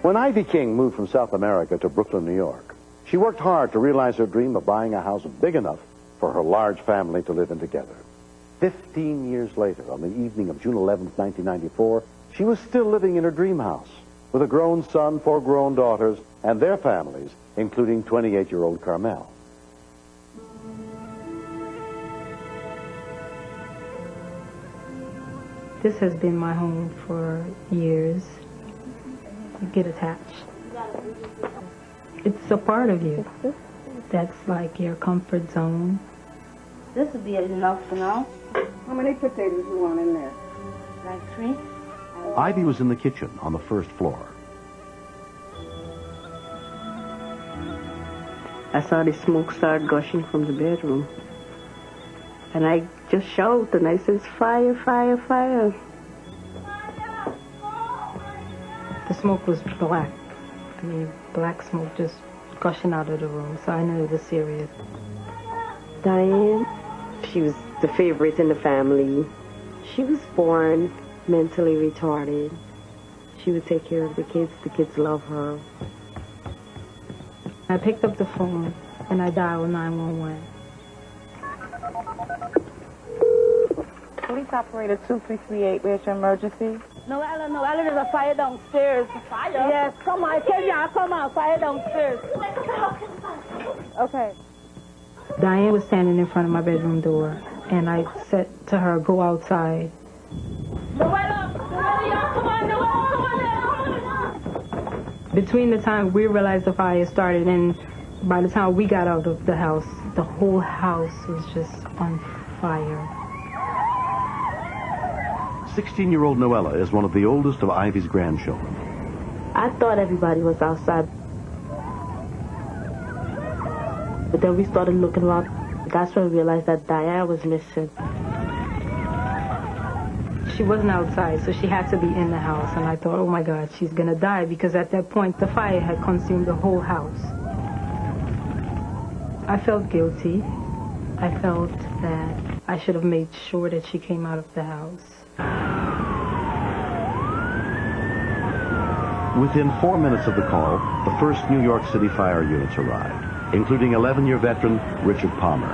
When Ivy King moved from South America to Brooklyn, New York, she worked hard to realize her dream of buying a house big enough for her large family to live in together. 15 years later, on the evening of June 11th, 1994, she was still living in her dream house with a grown son, 4 grown daughters, and their families, including 28-year-old Carmel. This has been my home for years. You get attached. It's a part of you. That's like your comfort zone. This would be enough for now. How many potatoes you want in there? Like 3. Ivy was in the kitchen on the first floor. I saw the smoke start gushing from the bedroom. And I just shouted and I says, fire, fire, fire. The smoke was black. I mean, black smoke just gushing out of the room, so I knew it was serious. Diane, she was the favorite in the family. She was born mentally retarded. She would take care of the kids love her. I picked up the phone and I dialed 911. Police operator 2338, where's your emergency? No, Ellen, there's a fire downstairs. Fire? Yes, come on, tell y'all, come on, fire downstairs. Okay. Diane was standing in front of my bedroom door, and I said to her, go outside. Between the time we realized the fire started and by the time we got out of the house, the whole house was just on fire. 16-year-old Noella is one of the oldest of Ivy's grandchildren. I thought everybody was outside. But then we started looking around. That's when we realized that Diane was missing. She wasn't outside, so she had to be in the house. And I thought, oh my God, she's gonna die, because at that point the fire had consumed the whole house. I felt guilty. I felt that I should have made sure that she came out of the house. Within 4 minutes of the call, the first New York City fire units arrived, including 11-year veteran Richard Palmer.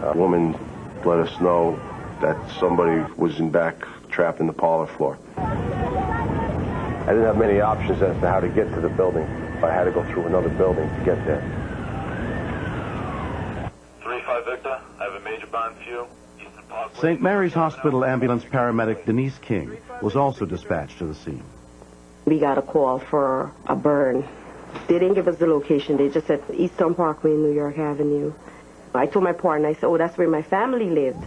A woman let us know that somebody was in back, trapped in the parlor floor. I didn't have many options as to how to get to the building. I had to go through another building to get there. 3-5 Victor, I have a major bond for you. St. Mary's Hospital ambulance paramedic Denise King was also dispatched to the scene. We got a call for a burn. They didn't give us the location. They just said Eastern Parkway, New York Avenue. I told my partner, I said, oh, that's where my family lived.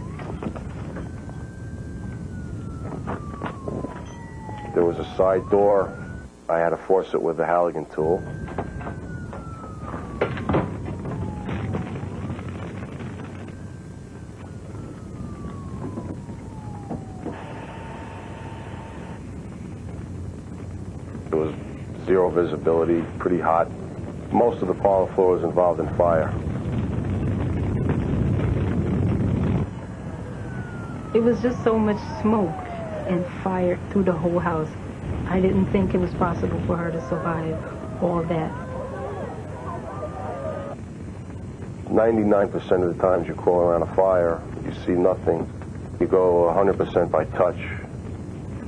There was a side door. I had to force it with the Halligan tool. There was zero visibility, pretty hot. Most of the parlor floor was involved in fire. It was just so much smoke and fire through the whole house. I didn't think it was possible for her to survive all that. 99% of the times you crawl around a fire, you see nothing. You go 100% by touch.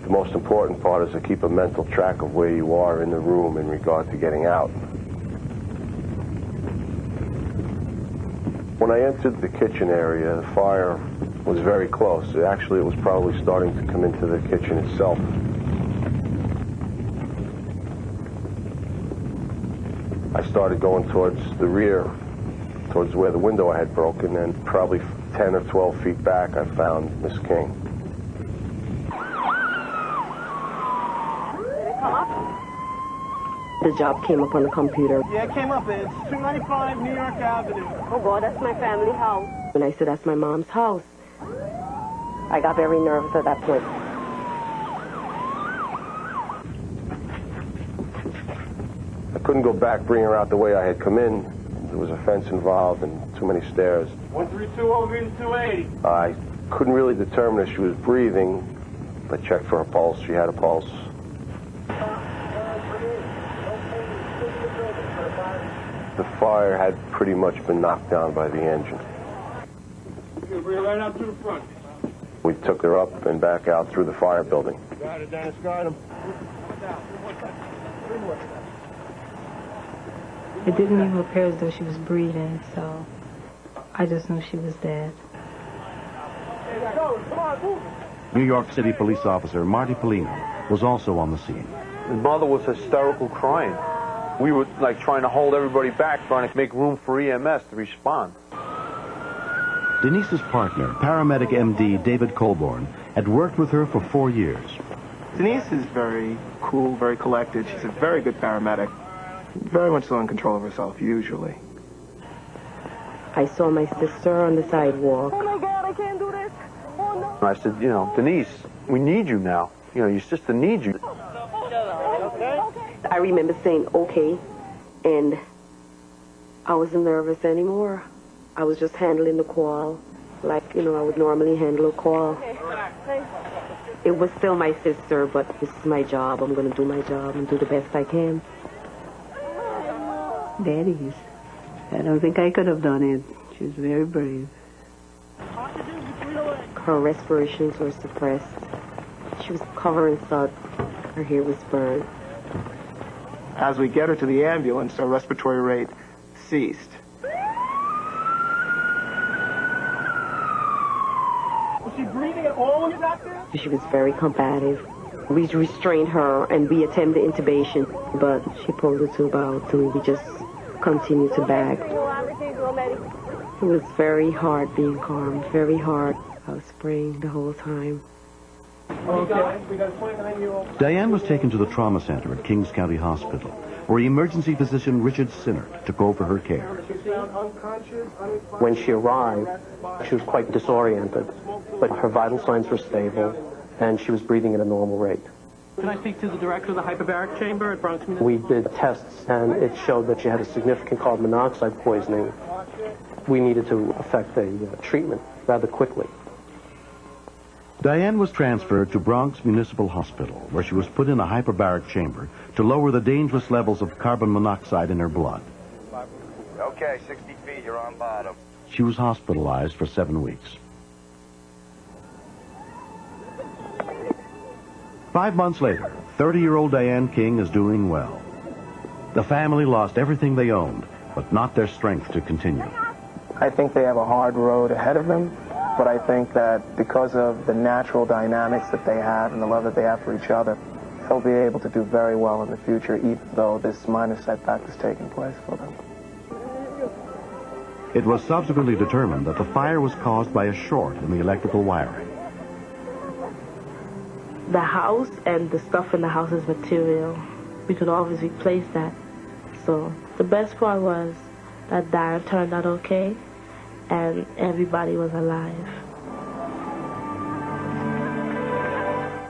The most important part is to keep a mental track of where you are in the room in regard to getting out. When I entered the kitchen area, the fire was very close. Actually, it was probably starting to come into the kitchen itself. I started going towards the rear, towards where the window I had broken, and probably 10 or 12 feet back, I found Miss King. The job came up on the computer. Yeah, it came up. It's 295 New York Avenue. Oh, God, that's my family house. And I said, that's my mom's house. I got very nervous at that point. I couldn't go back, bring her out the way I had come in. There was a fence involved and too many stairs. 132 over in 280. I couldn't really determine if she was breathing. I checked for her pulse. She had a pulse. fire had pretty much been knocked down by the engine. Bring her right out to the front. We took her up and back out through the fire building. Got it, Dennis, got him. It didn't even appear as though she was breathing, so I just knew she was dead. New York City police officer Marty Polino was also on the scene. His mother was hysterical crying. We were like trying to hold everybody back, trying to make room for EMS to respond. Denise's partner, paramedic MD David Colborn, had worked with her for 4 years. Denise is very cool, very collected. She's a very good paramedic. Very much so in control of herself, usually. I saw my sister on the sidewalk. Oh my God, I can't do this. Oh no. And I said, you know, Denise, we need you now. You know, your sister needs you. I remember saying, okay, and I wasn't nervous anymore. I was just handling the call like, you know, I would normally handle a call. It was still my sister, but this is my job. I'm going to do my job and do the best I can. Daddy's. I don't think I could have done it. She was very brave. Her respirations were suppressed. She was covered in soot. Her hair was burned. As we get her to the ambulance, her respiratory rate ceased. Was she breathing at all when you got there? She was very combative. We restrained her and we attempted intubation, but she pulled the tube out and we just continued to bag. It was very hard being calm, very hard. I was praying the whole time. Okay, we got a 29-year-old. Diane was taken to the trauma center at Kings County Hospital, where emergency physician Richard Sinnert took over her care. When she arrived, she was quite disoriented, but her vital signs were stable, and she was breathing at a normal rate. Can I speak to the director of the hyperbaric chamber at Bronx Municipal? We did tests, and it showed that she had a significant carbon monoxide poisoning. We needed to effect a treatment rather quickly. Diane was transferred to Bronx Municipal Hospital, where she was put in a hyperbaric chamber to lower the dangerous levels of carbon monoxide in her blood. Okay, 60 feet, you're on bottom. She was hospitalized for 7 weeks. 5 months later, 30-year-old Diane King is doing well. The family lost everything they owned, but not their strength to continue. I think they have a hard road ahead of them, but I think that because of the natural dynamics that they have and the love that they have for each other, they'll be able to do very well in the future, even though this minor setback is taking place for them. It was subsequently determined that the fire was caused by a short in the electrical wiring. The house and the stuff in the house is material. We could always replace that. So the best part was that Diane turned out okay and everybody was alive.